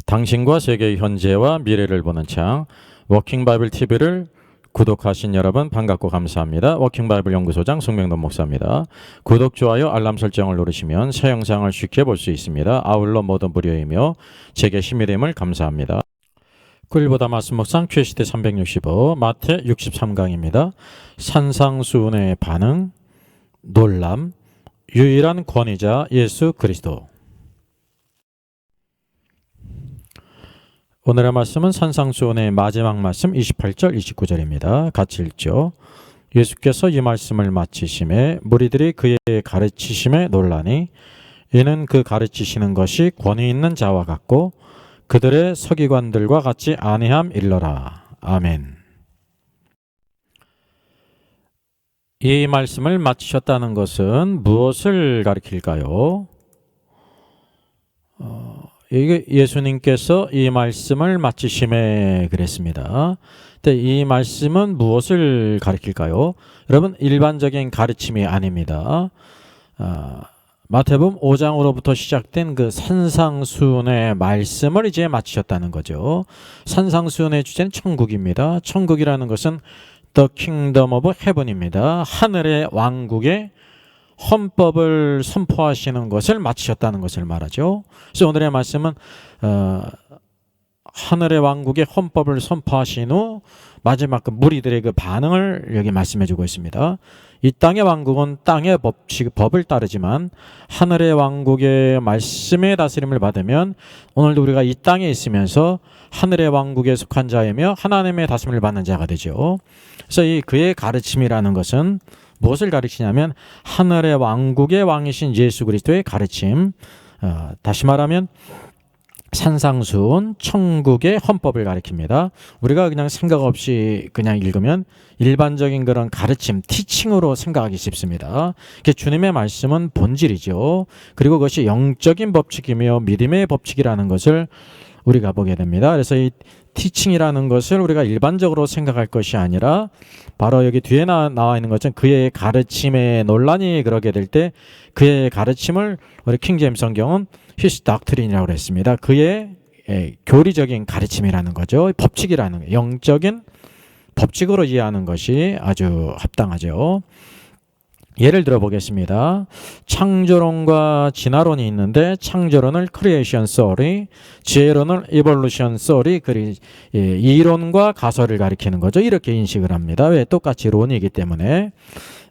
당신과 세계의 현재와 미래를 보는 창 워킹 바이블 TV를 구독하신 여러분 반갑고 감사합니다. 워킹 바이블 연구소장 송명돈 목사입니다. 구독, 좋아요, 알람 설정을 누르시면 새 영상을 쉽게 볼 수 있습니다. 아울러 모든 무료이며 제게 힘이 됨을 감사합니다. 꿀보다 말씀 묵상 최시대 365 마태 63강입니다. 산상수훈의 반응, 놀람, 유일한 권위자 예수 그리스도. 오늘의 말씀은 산상수훈의 마지막 말씀 28절 29절입니다. 같이 읽죠. 예수께서 이 말씀을 마치심에 무리들이 그의 가르치심에 놀라니 이는 그 가르치시는 것이 권위 있는 자와 같고 그들의 서기관들과 같이 아니함일러라. 아멘. 이 말씀을 마치셨다는 것은 무엇을 가리킬까요? 이게 예수님께서 이 말씀을 마치심에 그랬습니다. 근데 이 말씀은 무엇을 가리킬까요? 여러분, 일반적인 가르침이 아닙니다. 마태복음 5장으로부터 시작된 그 산상수훈의 말씀을 이제 마치셨다는 거죠. 산상수훈의 주제는 천국입니다. 천국이라는 것은 The Kingdom of Heaven입니다. 하늘의 왕국의 헌법을 선포하시는 것을 마치셨다는 것을 말하죠. 그래서 오늘의 말씀은 하늘의 왕국의 헌법을 선포하신 후 마지막 그 무리들의 그 반응을 여기 말씀해주고 있습니다. 이 땅의 왕국은 땅의 법을 따르지만 하늘의 왕국의 말씀의 다스림을 받으면 오늘도 우리가 이 땅에 있으면서 하늘의 왕국에 속한 자이며 하나님의 다스림을 받는 자가 되죠. 그래서 이 그의 가르침이라는 것은 무엇을 가르치냐면 하늘의 왕국의 왕이신 예수 그리스도의 가르침, 다시 말하면 산상수훈 천국의 헌법을 가리킵니다. 우리가 그냥 생각 없이 그냥 읽으면 일반적인 그런 가르침, 티칭으로 생각하기 쉽습니다. 주님의 말씀은 본질이죠. 그리고 그것이 영적인 법칙이며 믿음의 법칙이라는 것을 우리가 보게 됩니다. 그래서 이 티칭이라는 것을 우리가 일반적으로 생각할 것이 아니라 바로 여기 뒤에 나와 있는 것은 그의 가르침에 논란이 그러게 될 때 그의 가르침을 우리 킹제임스 성경은 His doctrine이라고 했습니다. 그의 교리적인 가르침이라는 거죠. 법칙이라는 거, 영적인 법칙으로 이해하는 것이 아주 합당하죠. 예를 들어 보겠습니다. 창조론과 진화론이 있는데 창조론을 크리에이션 소리, 지혜론을 이볼루션 소리, 이론과 가설을 가리키는 거죠. 이렇게 인식을 합니다. 왜? 똑같이 론이기 때문에.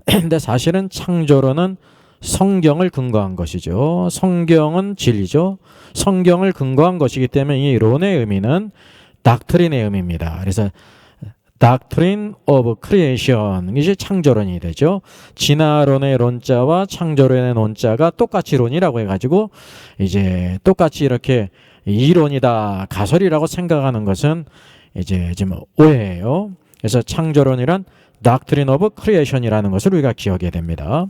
근데 사실은 창조론은 성경을 근거한 것이죠. 성경은 진리죠. 성경을 근거한 것이기 때문에 이 론의 의미는 닥트린의 의미입니다. 그래서 Doctrine of Creation, 이제 창조론이 되죠. 진화론의 론자와 창조론의 논자가 똑같이 론이라고 해가지고 이제 똑같이 이렇게 이론이다, 가설이라고 생각하는 것은 이제 좀 오해예요. 그래서 창조론이란 Doctrine of Creation이라는 것을 우리가 기억해야 됩니다.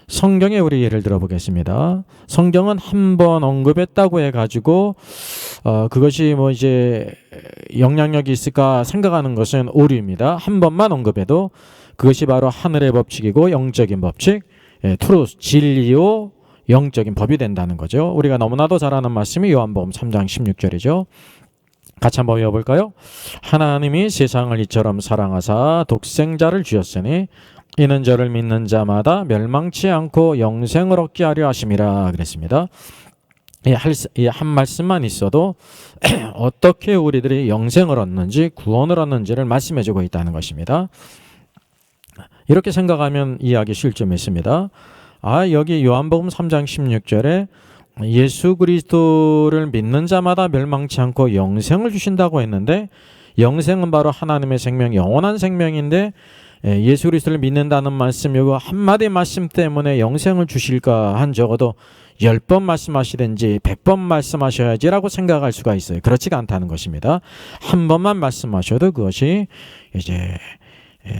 성경에 우리 예를 들어보겠습니다. 성경은 한 번 언급했다고 해가지고 그것이 뭐 이제 영향력이 있을까 생각하는 것은 오류입니다. 한 번만 언급해도 그것이 바로 하늘의 법칙이고 영적인 법칙, 트루스, 진리요 영적인 법이 된다는 거죠. 우리가 너무나도 잘 아는 말씀이 요한복음 3장 16절이죠. 같이 한번 외워볼까요? 하나님이 세상을 이처럼 사랑하사 독생자를 주셨으니 이는 저를 믿는 자마다 멸망치 않고 영생을 얻게 하려 하심이라 그랬습니다. 이 한 말씀만 있어도 어떻게 우리들이 영생을 얻는지 구원을 얻는지를 말씀해주고 있다는 것입니다. 이렇게 생각하면 이해하기 쉬울 점이 있습니다. 여기 요한복음 3장 16절에 예수 그리스도를 믿는 자마다 멸망치 않고 영생을 주신다고 했는데 영생은 바로 하나님의 생명, 영원한 생명인데 예수 그리스도를 믿는다는 말씀, 이거 한마디 말씀 때문에 영생을 주실까 한 적어도 10번 말씀하시든지 100번 말씀하셔야지라고 생각할 수가 있어요. 그렇지가 않다는 것입니다. 한 번만 말씀하셔도 그것이 이제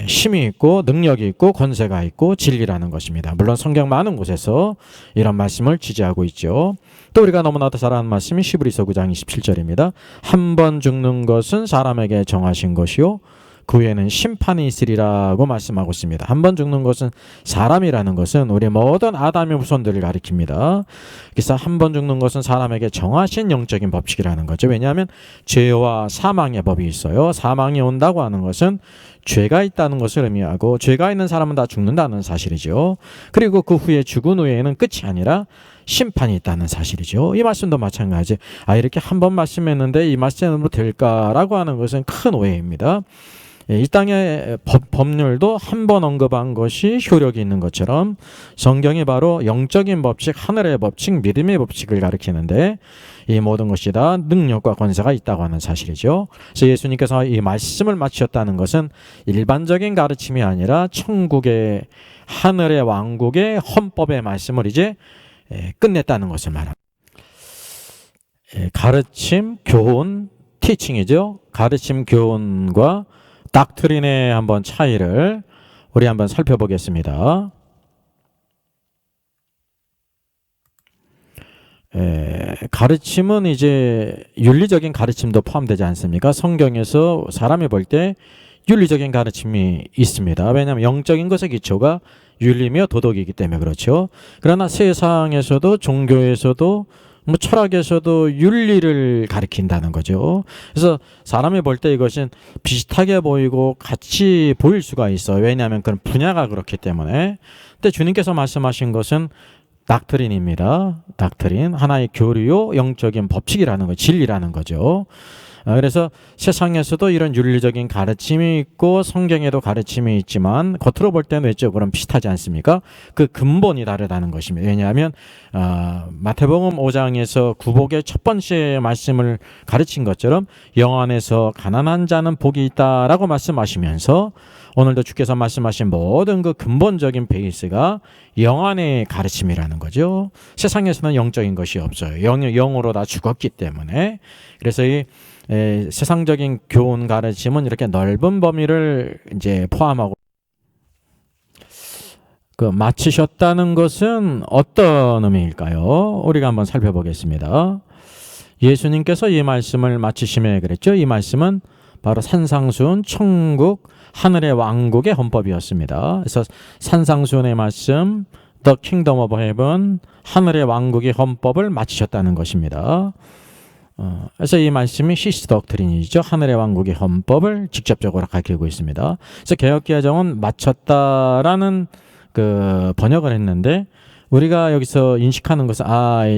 힘이 있고 능력이 있고 권세가 있고 진리라는 것입니다. 물론 성경 많은 곳에서 이런 말씀을 지지하고 있죠. 또 우리가 너무나도 잘 아는 말씀이 히브리서 9장 27절입니다. 한 번 죽는 것은 사람에게 정하신 것이요 그 후에는 심판이 있으리라고 말씀하고 있습니다. 한 번 죽는 것은 사람이라는 것은 우리 모든 아담의 후손들을 가리킵니다. 그래서 한 번 죽는 것은 사람에게 정하신 영적인 법칙이라는 거죠. 왜냐하면 죄와 사망의 법이 있어요. 사망이 온다고 하는 것은 죄가 있다는 것을 의미하고 죄가 있는 사람은 다 죽는다는 사실이죠. 그리고 그 후에 죽은 후에는 끝이 아니라 심판이 있다는 사실이죠. 이 말씀도 마찬가지. 이렇게 한 번 말씀했는데 이 말씀으로 될까라고 하는 것은 큰 오해입니다. 이 땅의 법률도 한 번 언급한 것이 효력이 있는 것처럼 성경이 바로 영적인 법칙, 하늘의 법칙, 믿음의 법칙을 가리키는데 이 모든 것이 다 능력과 권세가 있다고 하는 사실이죠. 그래서 예수님께서 이 말씀을 마치셨다는 것은 일반적인 가르침이 아니라 천국의 하늘의 왕국의 헌법의 말씀을 이제 끝냈다는 것을 말합니다. 가르침, 교훈, 티칭이죠. 가르침, 교훈과 닥트린의 한번 차이를 우리 한번 살펴보겠습니다. 가르침은 이제 윤리적인 가르침도 포함되지 않습니까? 성경에서 사람이 볼 때 윤리적인 가르침이 있습니다. 왜냐하면 영적인 것의 기초가 윤리며 도덕이기 때문에 그렇죠. 그러나 세상에서도 종교에서도 철학에서도 윤리를 가리킨다는 거죠. 그래서 사람이 볼 때 이것은 비슷하게 보이고 같이 보일 수가 있어요. 왜냐하면 그런 분야가 그렇기 때문에. 근데 주님께서 말씀하신 것은 닥트린입니다. 닥트린, 하나의 교리요, 영적인 법칙이라는 거, 진리라는 거죠. 그래서 세상에서도 이런 윤리적인 가르침이 있고 성경에도 가르침이 있지만 겉으로 볼 때는 외적으로는 비슷하지 않습니까? 그 근본이 다르다는 것입니다. 왜냐하면 마태복음 5장에서 구복의 첫 번째 말씀을 가르친 것처럼 영 안에서 가난한 자는 복이 있다라고 말씀하시면서 오늘도 주께서 말씀하신 모든 그 근본적인 베이스가 영 안의 가르침이라는 거죠. 세상에서는 영적인 것이 없어요. 영으로 다 죽었기 때문에. 그래서 이 세상적인 교훈 가르침은 이렇게 넓은 범위를 이제 포함하고 마치셨다는 것은 어떤 의미일까요? 우리가 한번 살펴보겠습니다. 예수님께서 이 말씀을 마치시며 그랬죠. 이 말씀은 바로 산상수훈 천국 하늘의 왕국의 헌법이었습니다. 그래서 산상수훈의 말씀 The Kingdom of Heaven 하늘의 왕국의 헌법을 마치셨다는 것입니다. 그래서 이 말씀이 시스 덕트린이죠. 하늘의 왕국의 헌법을 직접적으로 가리키고 있습니다. 그래서 개역개정은 마쳤다라는 그 번역을 했는데 우리가 여기서 인식하는 것은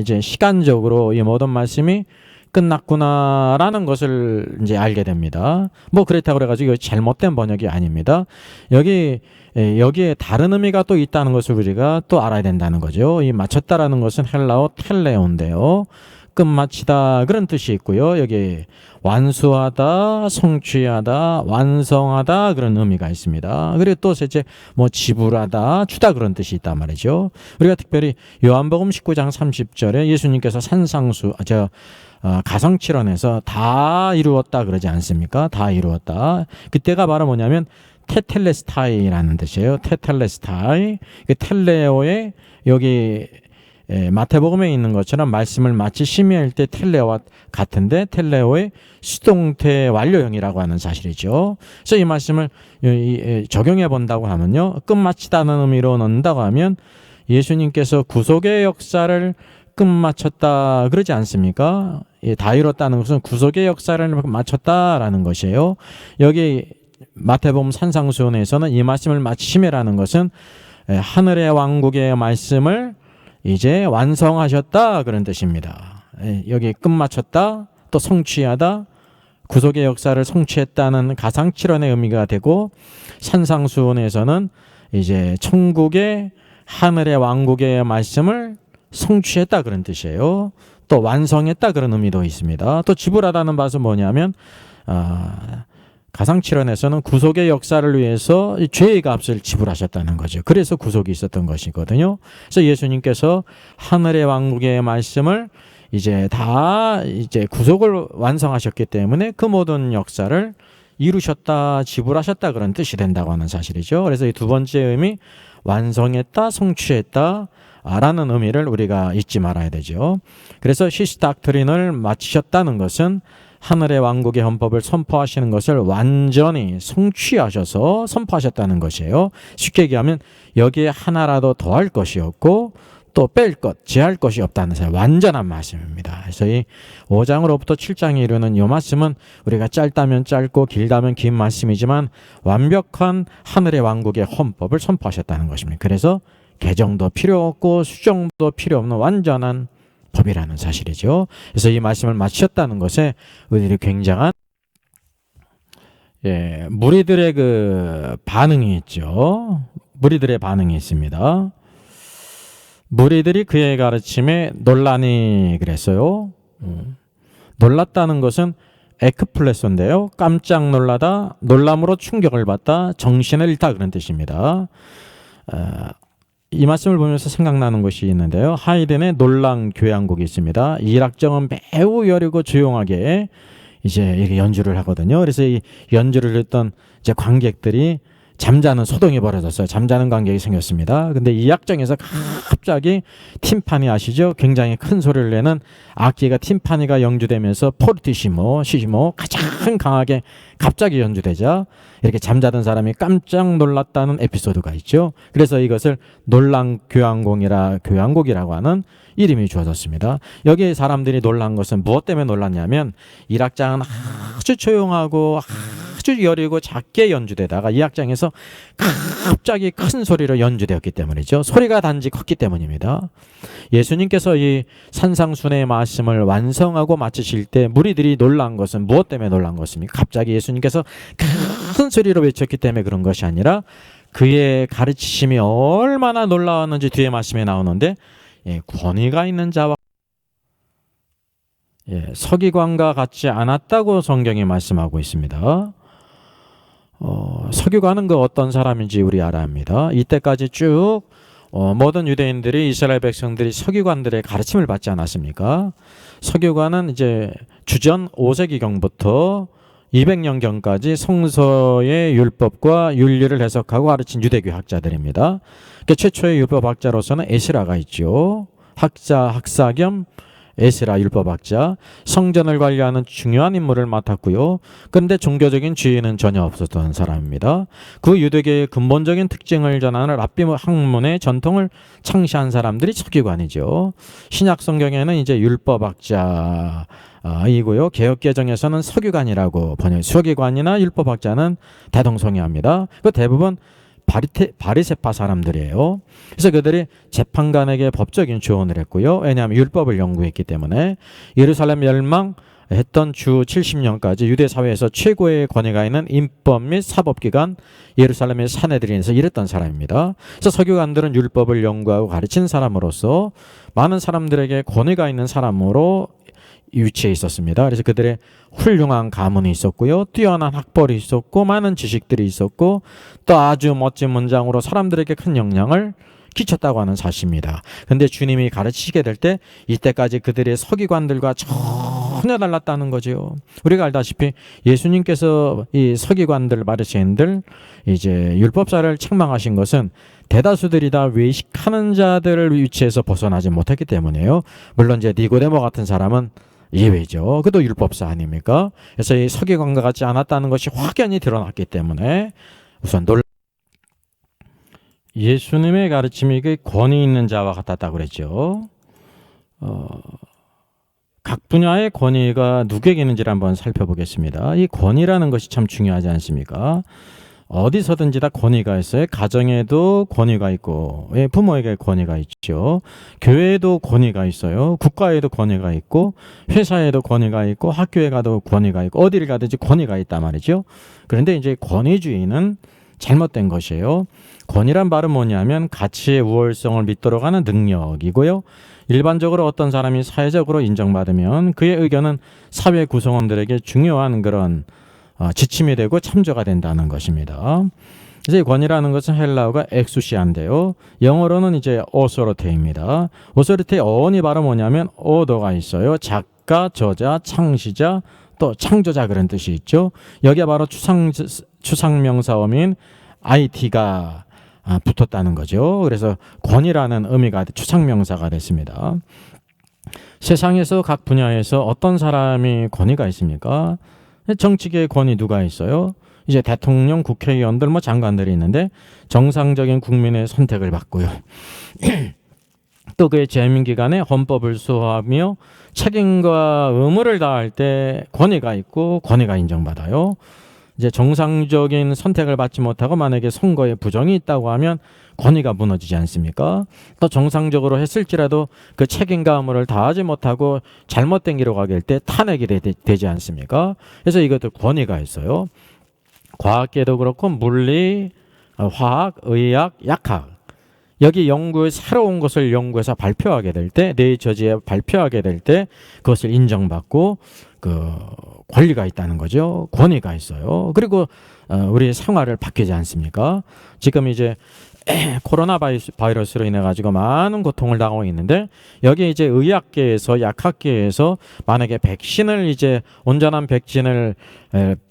이제 시간적으로 이 모든 말씀이 끝났구나라는 것을 이제 알게 됩니다. 그렇다고 그래가지고 잘못된 번역이 아닙니다. 여기에 다른 의미가 또 있다는 것을 우리가 또 알아야 된다는 거죠. 이 마쳤다라는 것은 헬라어 텔레오인데요. 끝마치다 그런 뜻이 있고요. 여기 완수하다, 성취하다, 완성하다 그런 의미가 있습니다. 그리고 또 셋째 지불하다, 주다 그런 뜻이 있단 말이죠. 우리가 특별히 요한복음 19장 30절에 예수님께서 가성칠언에서 다 이루었다 그러지 않습니까? 다 이루었다. 그때가 바로 뭐냐면 테텔레스타이라는 뜻이에요. 테텔레스타이. 텔레오의 여기 마태복음에 있는 것처럼 말씀을 마치시며 할 때 텔레오와 같은데 텔레오의 수동태 완료형이라고 하는 사실이죠. 그래서 이 말씀을 적용해 본다고 하면요. 끝마치다는 의미로 넣는다고 하면 예수님께서 구속의 역사를 끝마쳤다 그러지 않습니까? 다 이뤘다는 것은 구속의 역사를 마쳤다라는 것이에요. 여기 마태복음 산상수훈에서는 이 말씀을 마치시며라는 것은 하늘의 왕국의 말씀을 이제 완성하셨다 그런 뜻입니다. 여기 끝마쳤다, 또 성취하다, 구속의 역사를 성취했다는 가상칠언의 의미가 되고 산상수훈에서는 이제 천국의 하늘의 왕국의 말씀을 성취했다 그런 뜻이에요. 또 완성했다 그런 의미도 있습니다. 또 지불하다는 것은 뭐냐면 가상칠언에서는 구속의 역사를 위해서 죄의 값을 지불하셨다는 거죠. 그래서 구속이 있었던 것이거든요. 그래서 예수님께서 하늘의 왕국의 말씀을 이제 구속을 완성하셨기 때문에 그 모든 역사를 이루셨다, 지불하셨다 그런 뜻이 된다고 하는 사실이죠. 그래서 이 두 번째 의미 완성했다, 성취했다 라는 의미를 우리가 잊지 말아야 되죠. 그래서 시스 닥트린을 마치셨다는 것은 하늘의 왕국의 헌법을 선포하시는 것을 완전히 성취하셔서 선포하셨다는 것이에요. 쉽게 얘기하면 여기에 하나라도 더할 것이 없고 또 뺄 것, 제할 것이 없다는 사실 완전한 말씀입니다. 그래서 이 5장으로부터 7장에 이르는 이 말씀은 우리가 짧다면 짧고 길다면 긴 말씀이지만 완벽한 하늘의 왕국의 헌법을 선포하셨다는 것입니다. 그래서 개정도 필요 없고 수정도 필요 없는 완전한 법이라는 사실이죠. 그래서 이 말씀을 마치셨다는 것에 우리들이 굉장한 무리들의 그 반응이 있죠. 무리들의 반응이 있습니다. 무리들이 그의 가르침에 놀라니 그랬어요. 놀랐다는 것은 에크플레소인데요. 깜짝 놀라다, 놀람으로 충격을 받다, 정신을 잃다 그런 뜻입니다. 이 말씀을 보면서 생각나는 것이 있는데요. 하이든의 놀랑 교향곡이 있습니다. 이 악정은 매우 여리고 조용하게 이제 이렇게 연주를 하거든요. 그래서 이 연주를 했던 이제 관객들이 잠자는 소동이 벌어졌어요. 잠자는 관객이 생겼습니다. 근데 이 악정에서 갑자기 팀파니 아시죠? 굉장히 큰 소리를 내는 악기가 팀파니가 연주되면서 포르티시모, 시시모 가장 강하게 갑자기 연주되자 이렇게 잠자던 사람이 깜짝 놀랐다는 에피소드가 있죠. 그래서 이것을 놀랑 교향곡이라고 하는 이름이 주어졌습니다. 여기 사람들이 놀란 것은 무엇 때문에 놀랐냐면 이 악장은 아주 조용하고 아주 여리고 작게 연주되다가 이 악장에서 갑자기 큰 소리로 연주되었기 때문이죠. 소리가 단지 컸기 때문입니다. 예수님께서 이 산상순의 말씀을 완성하고 마치실 때 무리들이 놀란 것은 무엇 때문에 놀란 것입니까? 갑자기 예수님께서 큰 소리로 외쳤기 때문에 그런 것이 아니라 그의 가르치심이 얼마나 놀라웠는지 뒤에 말씀에 나오는데 권위가 있는 자와 서기관과 같지 않았다고 성경이 말씀하고 있습니다. 서기관은 그 어떤 사람인지 우리 알아야 합니다. 이때까지 쭉 모든 유대인들이 이스라엘 백성들이 서기관들의 가르침을 받지 않았습니까? 서기관은 이제 주전 5세기경부터 200년경까지 성서의 율법과 윤리를 해석하고 가르친 유대교 학자들입니다. 그러니까 최초의 율법학자로서는 에스라가 있죠. 학사 겸 에스라 율법학자, 성전을 관리하는 중요한 임무를 맡았고요. 그런데 종교적인 지위는 전혀 없었던 사람입니다. 그 유대교의 근본적인 특징을 전하는 랍비 학문의 전통을 창시한 사람들이 서기관이죠. 신약 성경에는 이제 율법학자 이고요. 개역개정에서는 서기관이라고 번역. 서기관이나 율법학자는 대동성이합니다. 그 대부분 바리새파 사람들이에요. 그래서 그들이 재판관에게 법적인 조언을 했고요. 왜냐하면 율법을 연구했기 때문에. 예루살렘 멸망했던 주 70년까지 유대 사회에서 최고의 권위가 있는 인법 및 사법기관 예루살렘의 산헤드린에서 일했던 사람입니다. 그래서 서기관들은 율법을 연구하고 가르친 사람으로서 많은 사람들에게 권위가 있는 사람으로 위치해 있었습니다. 그래서 그들의 훌륭한 가문이 있었고요. 뛰어난 학벌이 있었고 많은 지식들이 있었고 또 아주 멋진 문장으로 사람들에게 큰 영향을 끼쳤다고 하는 사실입니다. 그런데 주님이 가르치시게 될 때 이때까지 그들의 서기관들과 전혀 달랐다는 거죠. 우리가 알다시피 예수님께서 이 서기관들, 바리새인들 이제 율법사를 책망하신 것은 대다수들이 다 외식하는 자들을 위치에서 벗어나지 못했기 때문이에요. 물론 이제 니고데모 같은 사람은 예외죠. 그도 율법사 아닙니까? 그래서 이 서기관과 같지 않았다는 것이 확연히 드러났기 때문에 우선 예수님의 가르침이 그 권위 있는 자와 같았다고 그랬죠. 각 분야의 권위가 누구에게 있는지를 한번 살펴보겠습니다. 이 권위라는 것이 참 중요하지 않습니까? 어디서든지 다 권위가 있어요. 가정에도 권위가 있고 부모에게 권위가 있죠. 교회에도 권위가 있어요. 국가에도 권위가 있고 회사에도 권위가 있고 학교에 가도 권위가 있고 어디를 가든지 권위가 있단 말이죠. 그런데 이제 권위주의는 잘못된 것이에요. 권위란 말은 뭐냐면 가치의 우월성을 믿도록 하는 능력이고요. 일반적으로 어떤 사람이 사회적으로 인정받으면 그의 의견은 사회 구성원들에게 중요한 그런 지침이 되고 참조가 된다는 것입니다. 그래서 이 권위라는 것은 헬라어가 엑수시아인데요. 영어로는 이제 오소리티입니다. 오소리티의 어원이 바로 뭐냐면 오더가 있어요. 작가, 저자, 창시자, 또 창조자 그런 뜻이 있죠. 여기에 바로 추상명사어민 IT가 붙었다는 거죠. 그래서 권위라는 의미가 추상명사가 됐습니다. 세상에서 각 분야에서 어떤 사람이 권위가 있습니까? 정치계의 권위 누가 있어요? 이제 대통령, 국회의원들, 뭐 장관들이 있는데 정상적인 국민의 선택을 받고요. 또 그의 재임 기간에 헌법을 수호하며 책임과 의무를 다할 때 권위가 있고 권위가 인정받아요. 이제 정상적인 선택을 받지 못하고 만약에 선거에 부정이 있다고 하면 권위가 무너지지 않습니까? 또 정상적으로 했을지라도 그 책임과 의무를 다하지 못하고 잘못된 길로 가게 될 때 탄핵이 되지 않습니까? 그래서 이것도 권위가 있어요. 과학계도 그렇고 물리, 화학, 의학, 약학 여기 연구의 새로운 것을 연구해서 발표하게 될 때, 네이처지에 발표하게 될 때 그것을 인정받고 그 권리가 있다는 거죠. 권위가 있어요. 그리고 우리 생활을 바뀌지 않습니까? 지금 이제 코로나 바이러스로 인해 가지고 많은 고통을 당하고 있는데 여기 이제 의학계에서 약학계에서 만약에 백신을 이제 온전한 백신을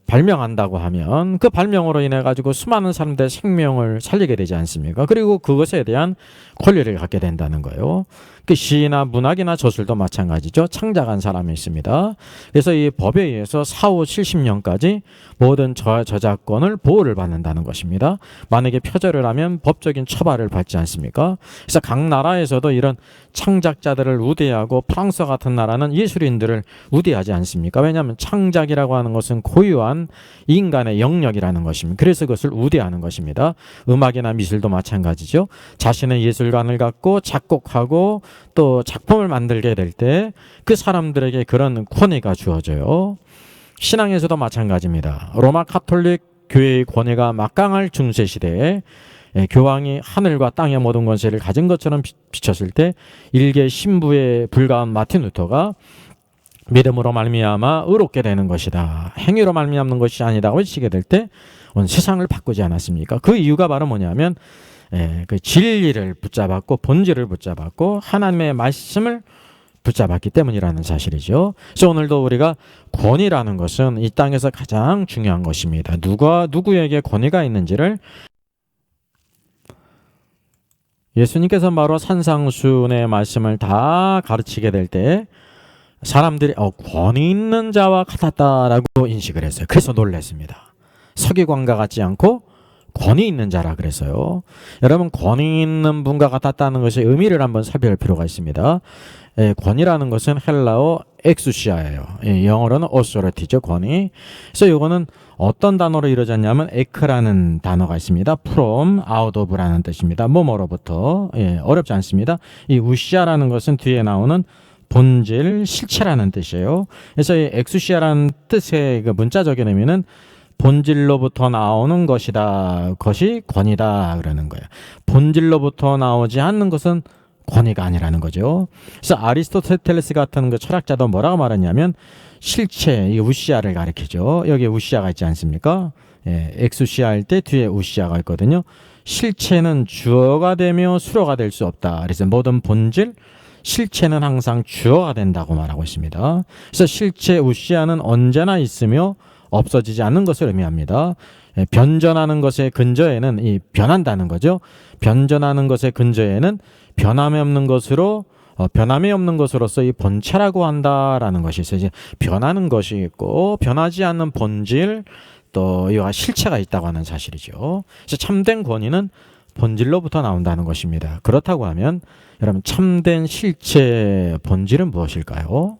발명한다고 하면 그 발명으로 인해 가지고 수많은 사람들의 생명을 살리게 되지 않습니까? 그리고 그것에 대한 권리를 갖게 된다는 거예요. 그 시나 문학이나 저술도 마찬가지죠. 창작한 사람이 있습니다. 그래서 이 법에 의해서 4, 5, 70년까지 모든 저작권을 보호를 받는다는 것입니다. 만약에 표절을 하면 법적인 처벌을 받지 않습니까? 그래서 각 나라에서도 이런 창작자들을 우대하고 프랑스 같은 나라는 예술인들을 우대하지 않습니까? 왜냐하면 창작이라고 하는 것은 고유한 인간의 영역이라는 것입니다. 그래서 그것을 우대하는 것입니다. 음악이나 미술도 마찬가지죠. 자신의 예술관을 갖고 작곡하고 또 작품을 만들게 될 때 그 사람들에게 그런 권위가 주어져요. 신앙에서도 마찬가지입니다. 로마 가톨릭 교회의 권위가 막강할 중세 시대에 교황이 하늘과 땅의 모든 권세를 가진 것처럼 비쳤을 때 일개 신부에 불과한 마틴 루터가 믿음으로 말미암아 의롭게 되는 것이다. 행위로 말미암는 것이 아니다고 외치게 될 때 온 세상을 바꾸지 않았습니까? 그 이유가 바로 뭐냐면 그 진리를 붙잡았고 본질을 붙잡았고 하나님의 말씀을 붙잡았기 때문이라는 사실이죠. 그래서 오늘도 우리가 권위라는 것은 이 땅에서 가장 중요한 것입니다. 누가 누구에게 권위가 있는지를 예수님께서 바로 산상수훈의 말씀을 다 가르치게 될 때 사람들이 권위 있는 자와 같았다라고 인식을 했어요. 그래서 놀랐습니다. 서기관과 같지 않고 권위 있는 자라 그랬어요. 여러분 권위 있는 분과 같았다는 것의 의미를 한번 살펴볼 필요가 있습니다. 권위라는 것은 헬라어 엑수시아예요. 영어로는 authority죠. 권위. 그래서 이거는 어떤 단어로 이루어졌냐면 에크라는 단어가 있습니다. from, out of라는 뜻입니다. 뭐뭐로부터. 어렵지 않습니다. 이 우시아라는 것은 뒤에 나오는 본질, 실체라는 뜻이에요. 그래서 이 엑수시아라는 뜻의 그 문자적인 의미는 본질로부터 나오는 것이다. 것이 권위다. 그러는 거예요. 본질로부터 나오지 않는 것은 권위가 아니라는 거죠. 그래서 아리스토텔레스 같은 그 철학자도 뭐라고 말했냐면 실체, 이 우시아를 가리키죠. 여기에 우시아가 있지 않습니까? 엑수시아 할 때 뒤에 우시아가 있거든요. 실체는 주어가 되며 수로가 될 수 없다. 그래서 모든 본질, 실체는 항상 주어가 된다고 말하고 있습니다. 그래서 실체 우시아는 언제나 있으며 없어지지 않는 것을 의미합니다. 변전하는 것의 근저에는 이 변한다는 거죠. 변전하는 것의 근저에는 변함이 없는 것으로 변함이 없는 것으로서 이 본체라고 한다라는 것이 있어요. 이제 변하는 것이 있고 변하지 않는 본질 또 이와 실체가 있다고 하는 사실이죠. 그래서 참된 권위는 본질로부터 나온다는 것입니다. 그렇다고 하면 여러분 참된 실체 본질은 무엇일까요?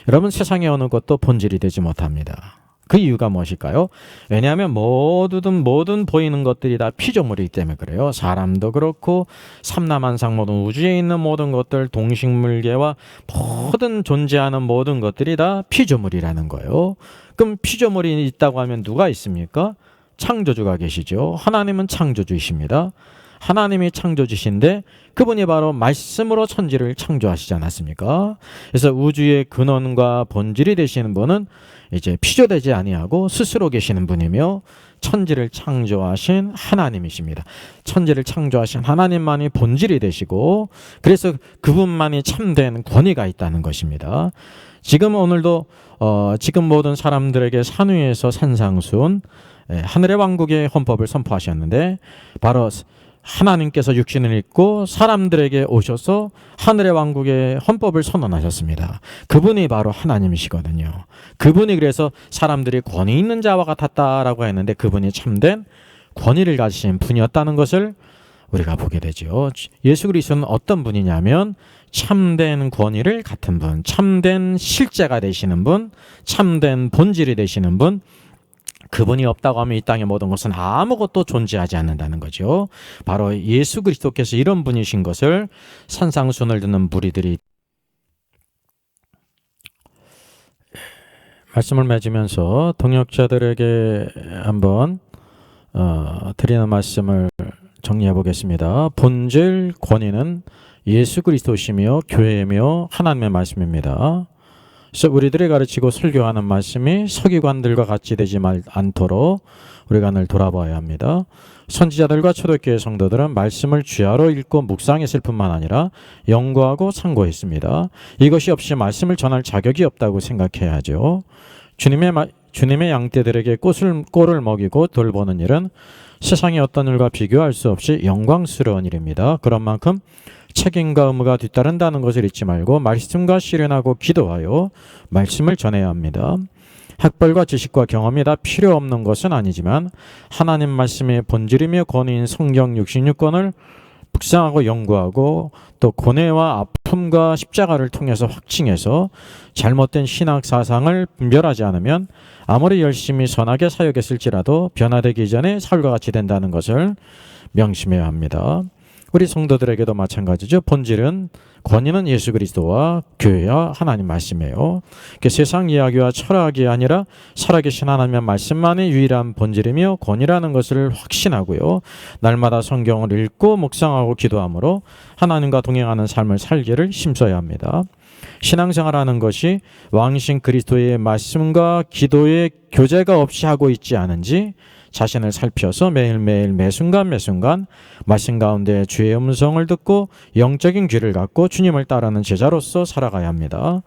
여러분 세상의 어느 것도 본질이 되지 못합니다. 그 이유가 무엇일까요? 왜냐하면 모든 보이는 것들이 다 피조물이기 때문에 그래요. 사람도 그렇고 삼라만상 모든 우주에 있는 모든 것들, 동식물계와 모든 존재하는 모든 것들이 다 피조물이라는 거예요. 그럼 피조물이 있다고 하면 누가 있습니까? 창조주가 계시죠. 하나님은 창조주이십니다. 하나님이 창조주신데 그분이 바로 말씀으로 천지를 창조하시지 않았습니까? 그래서 우주의 근원과 본질이 되시는 분은 이제 피조되지 아니하고 스스로 계시는 분이며 천지를 창조하신 하나님이십니다. 천지를 창조하신 하나님만이 본질이 되시고 그래서 그분만이 참된 권위가 있다는 것입니다. 지금 오늘도 지금 모든 사람들에게 산위에서 산상수훈 하늘의 왕국의 헌법을 선포하셨는데 바로 하나님께서 육신을 입고 사람들에게 오셔서 하늘의 왕국의 헌법을 선언하셨습니다. 그분이 바로 하나님이시거든요. 그분이 그래서 사람들이 권위 있는 자와 같았다라고 했는데 그분이 참된 권위를 가지신 분이었다는 것을 우리가 보게 되죠. 예수 그리스도는 어떤 분이냐면 참된 권위를 갖은 분, 참된 실제가 되시는 분, 참된 본질이 되시는 분, 그분이 없다고 하면 이 땅의 모든 것은 아무것도 존재하지 않는다는 거죠. 바로 예수 그리스도께서 이런 분이신 것을 산상순을 듣는 무리들이 말씀을 맺으면서 동역자들에게 한번 드리는 말씀을 정리해 보겠습니다. 본질 권위는 예수 그리스도시며 교회이며 하나님의 말씀입니다. 그래서 우리들이 가르치고 설교하는 말씀이 서기관들과 같이 되지 않도록 우리가 늘 돌아봐야 합니다. 선지자들과 초대교회 성도들은 말씀을 주야로 읽고 묵상했을 뿐만 아니라 연구하고 상고했습니다. 이것이 없이 말씀을 전할 자격이 없다고 생각해야 하죠. 주님의 양떼들에게 꼴을 먹이고 돌보는 일은 세상의 어떤 일과 비교할 수 없이 영광스러운 일입니다. 그런 만큼 책임과 의무가 뒤따른다는 것을 잊지 말고 말씀과 실현하고 기도하여 말씀을 전해야 합니다. 학벌과 지식과 경험이 다 필요 없는 것은 아니지만 하나님 말씀의 본질이며 권위인 성경 66권을 묵상하고 연구하고 또 고뇌와 아픔과 십자가를 통해서 확증해서 잘못된 신학 사상을 분별하지 않으면 아무리 열심히 선하게 사역했을지라도 변화되기 전에 사울과 같이 된다는 것을 명심해야 합니다. 우리 성도들에게도 마찬가지죠. 본질은 권위는 예수 그리스도와 교회와 하나님 말씀이에요. 세상 이야기와 철학이 아니라 살아계신 하나님의 말씀만이 유일한 본질이며 권위라는 것을 확신하고요. 날마다 성경을 읽고 묵상하고 기도함으로 하나님과 동행하는 삶을 살기를 힘써야 합니다. 신앙생활하는 것이 왕이신 그리스도의 말씀과 기도의 교제가 없이 하고 있지 않은지 자신을 살펴서 매일매일 매순간 말씀 가운데 주의 음성을 듣고 영적인 귀를 갖고 주님을 따르는 제자로서 살아가야 합니다.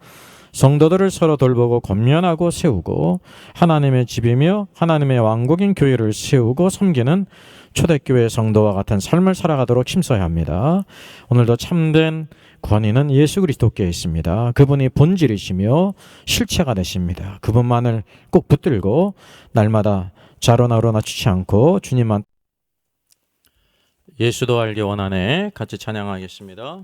성도들을 서로 돌보고 권면하고 세우고 하나님의 집이며 하나님의 왕국인 교회를 세우고 섬기는 초대교회 성도와 같은 삶을 살아가도록 힘써야 합니다. 오늘도 참된 권위는 예수 그리스도께 있습니다. 그분이 본질이시며 실체가 되십니다. 그분만을 꼭 붙들고 날마다 자로나 우러나치지 않고 주님만 예수도 알기 원하네 같이 찬양하겠습니다.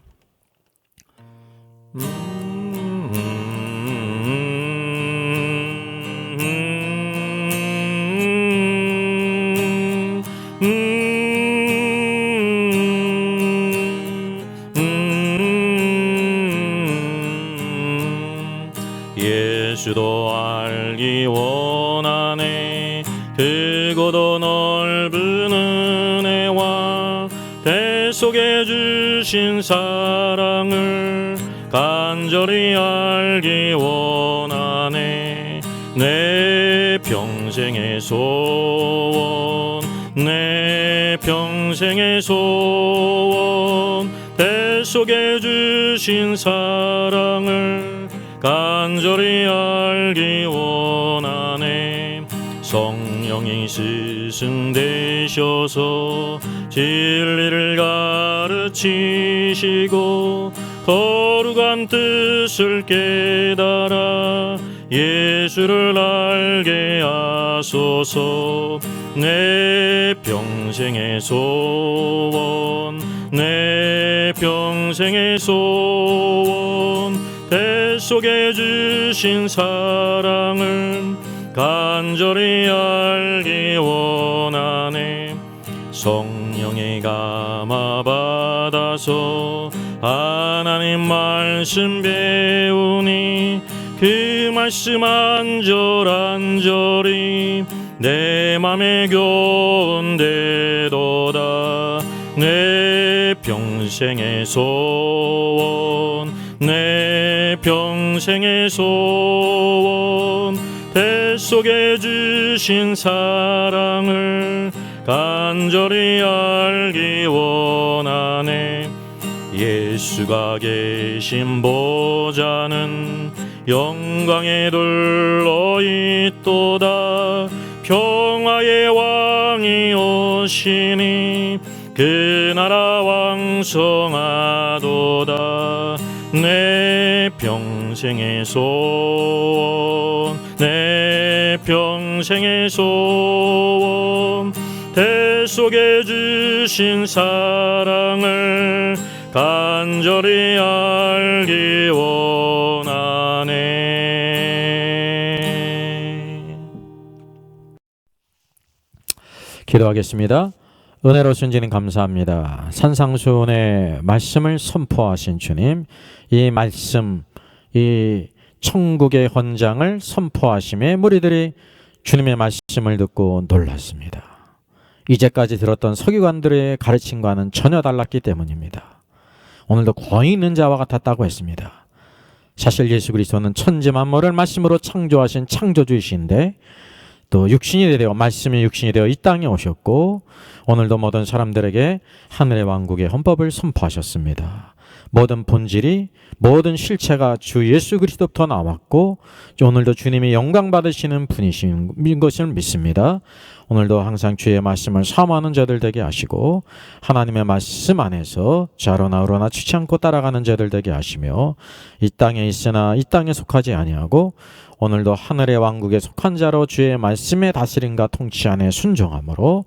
예수도 알기 원하네 크고도 넓은 은혜와 대속해 주신 사랑을 간절히 알기 원하네 내 평생의 소원 내 평생의 소원 대속해 주신 사랑을 간절히 알기 원하네 성령이 스승되셔서 진리를 가르치시고 거룩한 뜻을 깨달아 예수를 알게 하소서 내 평생의 소원 내 평생의 소원 대속해 주신 사랑을 간절히 알기 원하네 성령의 감화 받아서 하나님 말씀 배우니 그 말씀 안절안절이 내 맘에 교훈되도다 내 평생의 소원 내 평생의 소원 대속해 주신 사랑을 간절히 알기 원하네 예수가 계신 보좌는 영광에 둘러있도다 평화의 왕이 오시니 그 나라 왕성하도다. 내 평생의 소원, 내 평생의 소원, 대속에 주신 사랑을 간절히 알기 원하네. 기도하겠습니다. 은혜로우신 주님 감사합니다. 산상수훈의 말씀을 선포하신 주님, 이 말씀, 이 천국의 헌장을 선포하심에 무리들이 주님의 말씀을 듣고 놀랐습니다. 이제까지 들었던 서기관들의 가르침과는 전혀 달랐기 때문입니다. 오늘도 권위 있는 자와 같았다고 했습니다. 사실 예수 그리스도는 천지 만물을 말씀으로 창조하신 창조주이신데 또 육신이 되어 말씀이 육신이 되어 이 땅에 오셨고 오늘도 모든 사람들에게 하늘의 왕국의 헌법을 선포하셨습니다. 모든 본질이 모든 실체가 주 예수 그리스도부터 나왔고 오늘도 주님이 영광 받으시는 분이신 것을 믿습니다. 오늘도 항상 주의 말씀을 사모하는 자들 되게 하시고 하나님의 말씀 안에서 좌로나 우로나 치지 않고 따라가는 자들 되게 하시며 이 땅에 있으나 이 땅에 속하지 아니하고 오늘도 하늘의 왕국에 속한 자로 주의 말씀의 다스림과 통치 안에 순종함으로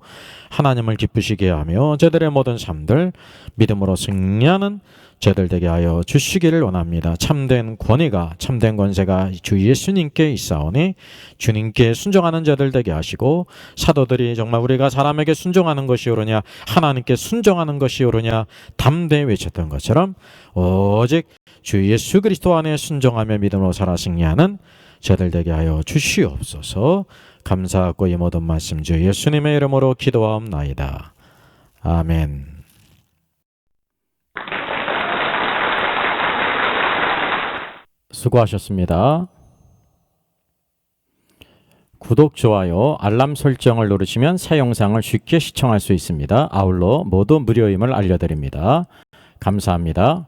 하나님을 기쁘시게 하며 저들의 모든 삶들 믿음으로 승리하는 저들 되게 하여 주시기를 원합니다. 참된 권위가 참된 권세가 주 예수님께 있사오니 주님께 순종하는 자들 되게 하시고 사도들이 정말 우리가 사람에게 순종하는 것이 옳으냐 하나님께 순종하는 것이 옳으냐 담대히 외쳤던 것처럼 오직 주 예수 그리스도 안에 순종하며 믿음으로 살아 승리하는 저들 되게 하여 주시옵소서. 감사하고 이 모든 말씀 주 예수님의 이름으로 기도하옵나이다. 아멘. 수고하셨습니다. 구독, 좋아요, 알람 설정을 누르시면 새 영상을 쉽게 시청할 수 있습니다. 아울러 모두 무료임을 알려드립니다. 감사합니다.